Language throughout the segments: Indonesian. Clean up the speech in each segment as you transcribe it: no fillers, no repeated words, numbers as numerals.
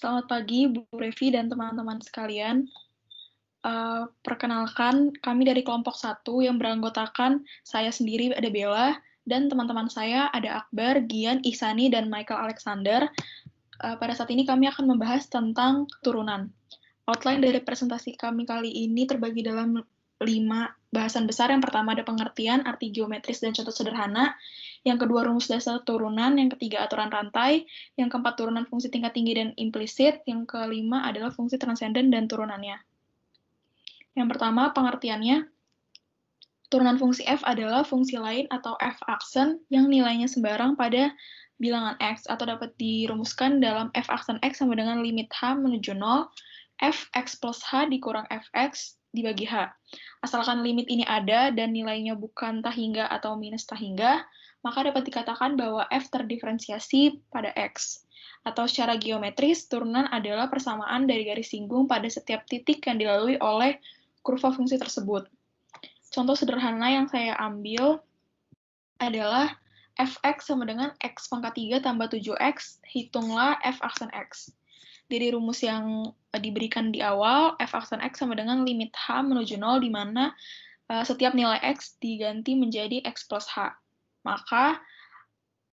Selamat pagi, Bu Revi dan teman-teman sekalian. Perkenalkan, kami dari kelompok 1 yang beranggotakan saya sendiri ada Bella, dan teman-teman saya ada Akbar, Gian, Ihsani, dan Michael Alexander. Pada saat ini kami akan membahas tentang keturunan. Outline dari presentasi kami kali ini terbagi dalam 5 bahasan besar. Yang pertama ada pengertian, arti geometris, dan contoh sederhana. Yang kedua, rumus dasar turunan. Yang ketiga, aturan rantai. Yang keempat, turunan fungsi tingkat tinggi dan implisit. Yang kelima adalah fungsi transenden dan turunannya. Yang pertama, pengertiannya. Turunan fungsi f adalah fungsi lain atau f aksen yang nilainya sembarang pada bilangan x, atau dapat dirumuskan dalam f aksen x sama dengan limit h menuju 0, fx plus h dikurang fx dibagi h. Asalkan limit ini ada dan nilainya bukan tak hingga atau minus tak hingga, maka dapat dikatakan bahwa f terdiferensiasi pada x. Atau secara geometris, turunan adalah persamaan dari garis singgung pada setiap titik yang dilalui oleh kurva fungsi tersebut. Contoh sederhana yang saya ambil adalah fx sama dengan x pangkat 3 tambah 7x, hitunglah f aksen x. Dari rumus yang diberikan di awal, f aksen x sama dengan limit h menuju 0, di mana setiap nilai x diganti menjadi x plus h. Maka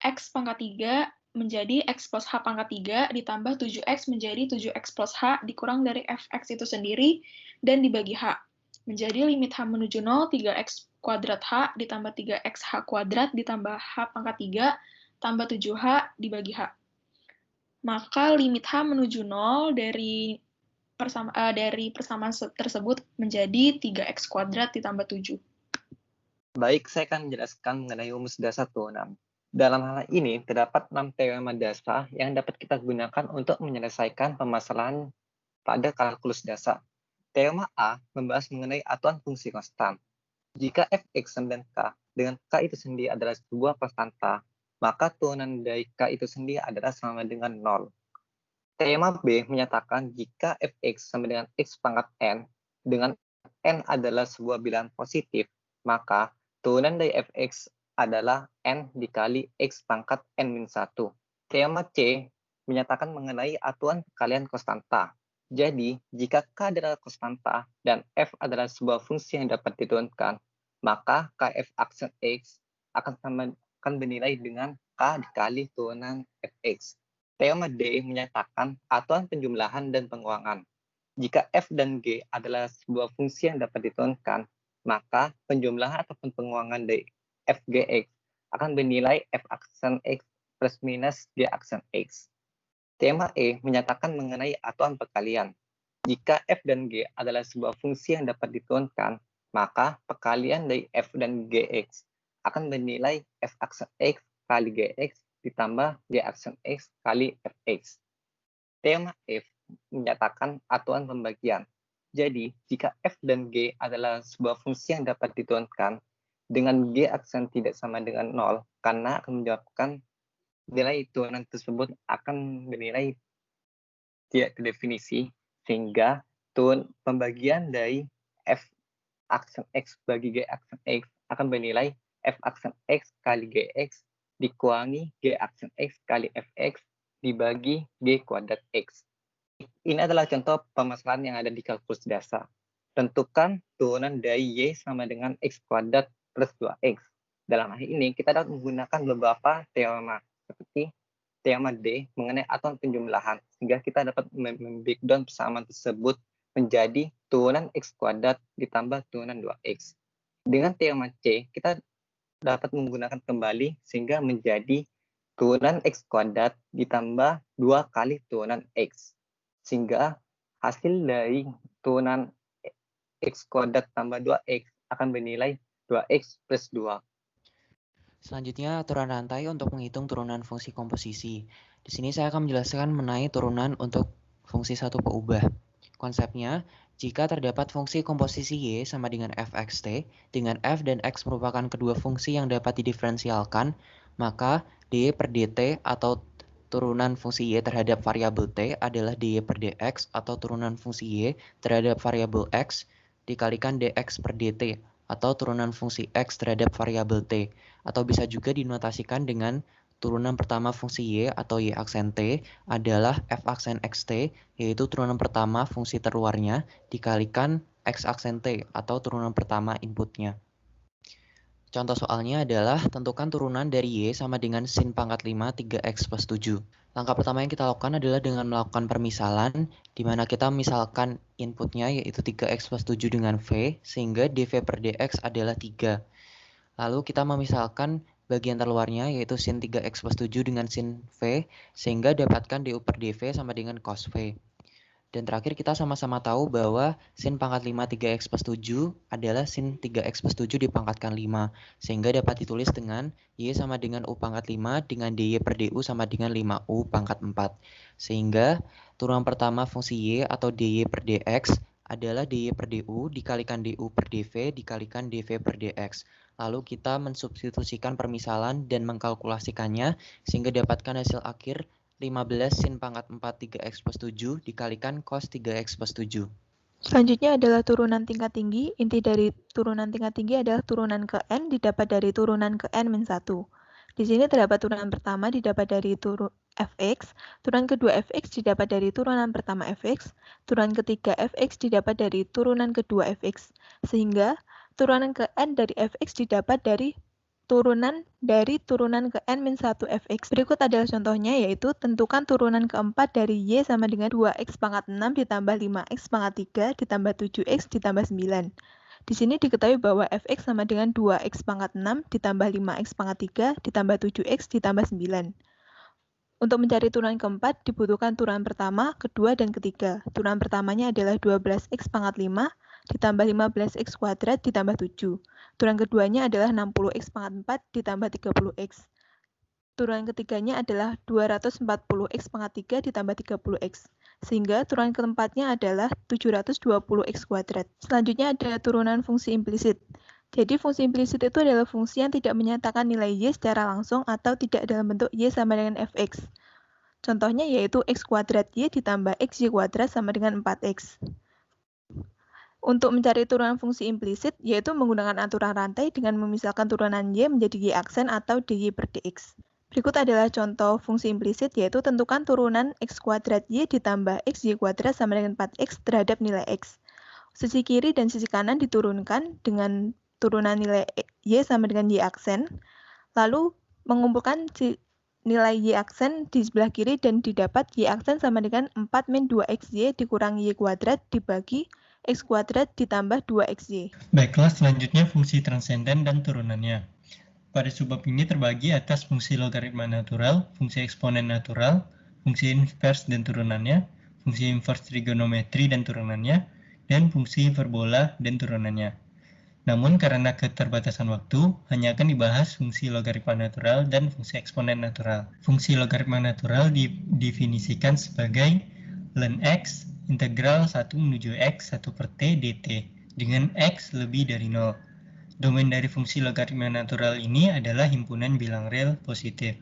x pangkat 3 menjadi x plus h pangkat 3 ditambah 7x menjadi 7x plus h dikurang dari fx itu sendiri dan dibagi h. Menjadi limit h menuju 0, 3x kuadrat h ditambah 3x h kuadrat ditambah h pangkat 3 tambah 7h dibagi h. Maka limit h menuju 0 dari persamaan tersebut menjadi 3x kuadrat ditambah 7. Baik, saya akan menjelaskan mengenai rumus dasar turunan. Dalam hal ini, terdapat 6 teorema dasar yang dapat kita gunakan untuk menyelesaikan permasalahan pada kalkulus dasar. Teorema A membahas mengenai aturan fungsi konstan. Jika fx sama dengan k, dengan k itu sendiri adalah sebuah konstanta, maka turunan dari k itu sendiri adalah sama dengan 0. Teorema B menyatakan jika fx sama dengan x pangkat n, dengan n adalah sebuah bilangan positif, maka turunan dari fx adalah n dikali x pangkat n-1. Teorema C menyatakan mengenai aturan perkalian konstanta. Jadi, jika k adalah konstanta dan f adalah sebuah fungsi yang dapat diturunkan, maka kf aksen x akan bernilai dengan k dikali turunan fx. Teorema D menyatakan aturan penjumlahan dan pengurangan. Jika f dan g adalah sebuah fungsi yang dapat diturunkan, maka penjumlahan ataupun pengurangan dari fgx akan bernilai f aksen x plus minus g aksen x. Teorema E menyatakan mengenai aturan perkalian. Jika f dan g adalah sebuah fungsi yang dapat diturunkan, maka perkalian dari f dan gx akan bernilai f aksen x kali gx ditambah g aksen x kali fx. Teorema F menyatakan aturan pembagian. Jadi, jika f dan g adalah sebuah fungsi yang dapat diturunkan, dengan g aksen tidak sama dengan 0, karena akan menyebabkan nilai turunan tersebut akan bernilai tidak terdefinisi, sehingga pembagian dari f aksen x bagi g aksen x akan bernilai f aksen x kali gx dikurangi g aksen x kali fx dibagi g kuadrat x. Ini adalah contoh permasalahan yang ada di kalkulus dasar. Tentukan turunan dari y sama dengan x kuadrat plus 2x. Dalam hal ini, kita dapat menggunakan beberapa teorema, seperti teorema D mengenai aturan penjumlahan, sehingga kita dapat membreakdown persamaan tersebut menjadi turunan x kuadrat ditambah turunan 2x. Dengan teorema C, kita dapat menggunakan kembali sehingga menjadi turunan x kuadrat ditambah 2 kali turunan x. Sehingga hasil dari turunan x kuadrat tambah 2x akan bernilai 2x plus 2. Selanjutnya, aturan rantai untuk menghitung turunan fungsi komposisi. Di sini saya akan menjelaskan mengenai turunan untuk fungsi satu peubah. Konsepnya, jika terdapat fungsi komposisi y sama dengan fxt, dengan f dan x merupakan kedua fungsi yang dapat didiferensialkan, maka dy per dt atau turunan fungsi y terhadap variabel t adalah dy per dx atau turunan fungsi y terhadap variabel x dikalikan dx per dt atau turunan fungsi x terhadap variabel t, atau bisa juga dinotasikan dengan turunan pertama fungsi y atau y aksen t adalah f aksen xt, yaitu turunan pertama fungsi terluarnya dikalikan x aksen t atau turunan pertama inputnya. Contoh soalnya adalah tentukan turunan dari y sama dengan sin pangkat 5 3x plus 7. Langkah pertama yang kita lakukan adalah dengan melakukan permisalan, di mana kita misalkan inputnya yaitu 3x plus 7 dengan v, sehingga dv per dx adalah 3. Lalu kita memisalkan bagian terluarnya yaitu sin 3x plus 7 dengan sin v, sehingga dapatkan du per dv sama dengan cos v. Dan terakhir kita sama-sama tahu bahwa sin pangkat 5 3x plus 7 adalah sin 3x plus 7 dipangkatkan 5, sehingga dapat ditulis dengan y sama dengan u pangkat 5 dengan dy per du sama dengan 5u pangkat 4. Sehingga turunan pertama fungsi y atau dy per dx adalah dy per du dikalikan du per dv dikalikan dv per dx. Lalu kita mensubstitusikan permisalan dan mengkalkulasikannya sehingga dapatkan hasil akhir 15 sin pangkat 4 3x plus 7 dikalikan cos 3x plus 7. Selanjutnya adalah turunan tingkat tinggi. Inti dari turunan tingkat tinggi adalah turunan ke n didapat dari turunan ke n-1. Di sini terdapat turunan pertama didapat dari fx, turunan kedua fx didapat dari turunan pertama fx, turunan ketiga fx didapat dari turunan kedua fx, sehingga turunan ke n dari fx didapat dari turunan ke n-1 fx. Berikut adalah contohnya, yaitu tentukan turunan keempat dari y sama dengan 2x pangkat 6 ditambah 5x pangkat 3 ditambah 7x ditambah 9. Di sini diketahui bahwa fx sama dengan 2x pangkat 6 ditambah 5x pangkat 3 ditambah 7x ditambah 9. Untuk mencari turunan keempat dibutuhkan turunan pertama, kedua, dan ketiga. Turunan pertamanya adalah 12x pangkat 5 ditambah 15x kuadrat ditambah 7. Turunan keduanya adalah 60x pangkat 4 ditambah 30x. Turunan ketiganya adalah 240x pangkat 3 ditambah 30x. Sehingga turunan keempatnya adalah 720x kuadrat. Selanjutnya ada turunan fungsi implisit. Jadi fungsi implisit itu adalah fungsi yang tidak menyatakan nilai y secara langsung atau tidak dalam bentuk y sama dengan fx. Contohnya yaitu x kuadrat y ditambah xy kuadrat sama dengan 4x. Untuk mencari turunan fungsi implisit, yaitu menggunakan aturan rantai dengan memisahkan turunan y menjadi y aksen atau dy per dx. Berikut adalah contoh fungsi implisit, yaitu tentukan turunan x kuadrat y ditambah xy kuadrat sama dengan 4x terhadap nilai x. Sisi kiri dan sisi kanan diturunkan dengan turunan nilai y sama dengan y aksen, lalu mengumpulkan nilai y aksen di sebelah kiri dan didapat y aksen sama dengan 4 min 2xy dikurangi y kuadrat dibagi x kuadrat ditambah 2xy. Baiklah, selanjutnya fungsi transenden dan turunannya. Pada subbab ini terbagi atas fungsi logaritma natural, fungsi eksponen natural, fungsi invers dan turunannya, fungsi invers trigonometri dan turunannya, dan fungsi hiperbola dan turunannya. Namun karena keterbatasan waktu, hanya akan dibahas fungsi logaritma natural dan fungsi eksponen natural. Fungsi logaritma natural didefinisikan sebagai ln x integral 1 menuju x 1 per t dt dengan x lebih dari 0. Domain dari fungsi logaritma natural ini adalah himpunan bilang real positif.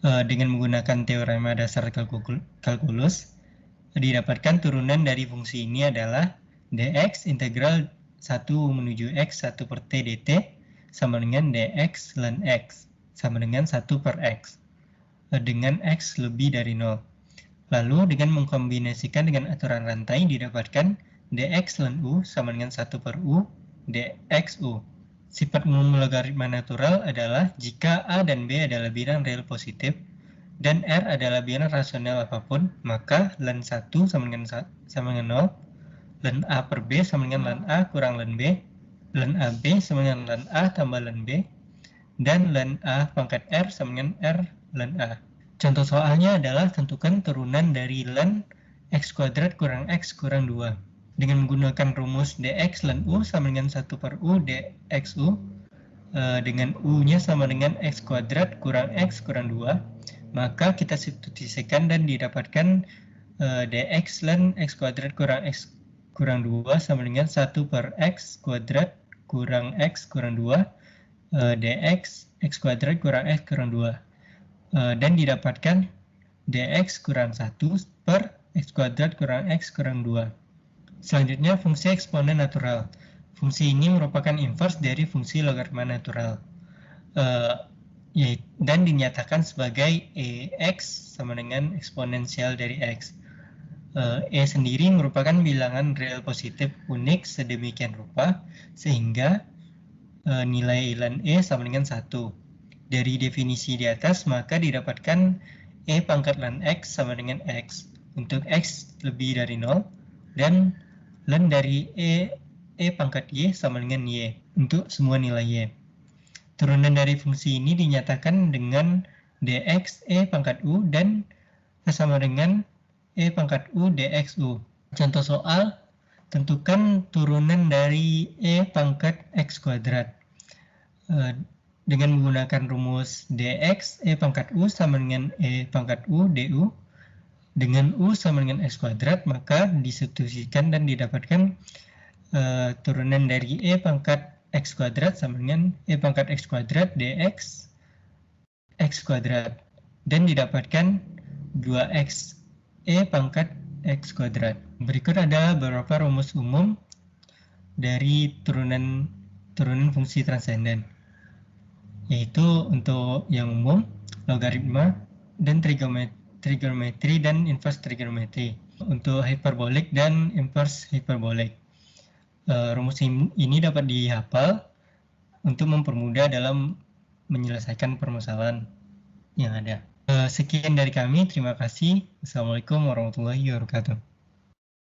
Dengan menggunakan teorema dasar kalkulus, didapatkan turunan dari fungsi ini adalah dx integral 1 menuju x 1 per t dt sama dengan dx ln x sama dengan 1 per x dengan x lebih dari 0. Lalu dengan mengkombinasikan dengan aturan rantai didapatkan dx ln u sama dengan 1 per u dxu. Sifat umum logaritma natural adalah jika a dan b adalah bilang real positif dan r adalah bilang rasional apapun, maka ln 1 sama dengan 0, ln a per b sama dengan ln a kurang ln b, ln ab sama dengan ln a tambah ln b, dan ln a pangkat r sama dengan r ln a. Contoh soalnya adalah tentukan turunan dari ln x kuadrat kurang x kurang 2. Dengan menggunakan rumus dx ln u sama dengan 1 per u dxu, dengan u-nya sama dengan x kuadrat kurang x kurang 2, maka kita substitusikan dan didapatkan dx ln x kuadrat kurang x kurang 2 sama dengan 1 per x kuadrat kurang x kurang 2 dx x kuadrat kurang x kurang 2. Dan didapatkan dx kurang 1 per x kuadrat kurang x kurang 2. Selanjutnya fungsi eksponen natural. Fungsi ini merupakan invers dari fungsi logaritma natural. dan dinyatakan sebagai X sama dengan eksponensial dari X. E sendiri merupakan bilangan real positif unik sedemikian rupa sehingga nilai ln E sama dengan 1. Dari definisi di atas maka didapatkan E pangkat ln X sama dengan X untuk X lebih dari 0 dan ln dari E pangkat Y sama dengan Y untuk semua nilai Y. Turunan dari fungsi ini dinyatakan dengan dx E pangkat U dan sama dengan E pangkat U dxU. Contoh soal, tentukan turunan dari E pangkat X kuadrat. Dengan menggunakan rumus dx E pangkat U sama dengan E pangkat U du, dengan U sama dengan X kuadrat, maka disubstitusikan dan didapatkan turunan dari E pangkat X kuadrat sama dengan E pangkat X kuadrat dx X kuadrat. Dan didapatkan 2X E pangkat X kuadrat. Berikut ada beberapa rumus umum dari turunan fungsi transenden. Yaitu untuk yang umum, logaritma, dan trigonometri dan inverse trigonometri. Untuk hyperbolik dan inverse hyperbolik. Rumus ini dapat dihafal untuk mempermudah dalam menyelesaikan permasalahan yang ada. Sekian dari kami, terima kasih. Assalamualaikum warahmatullahi wabarakatuh.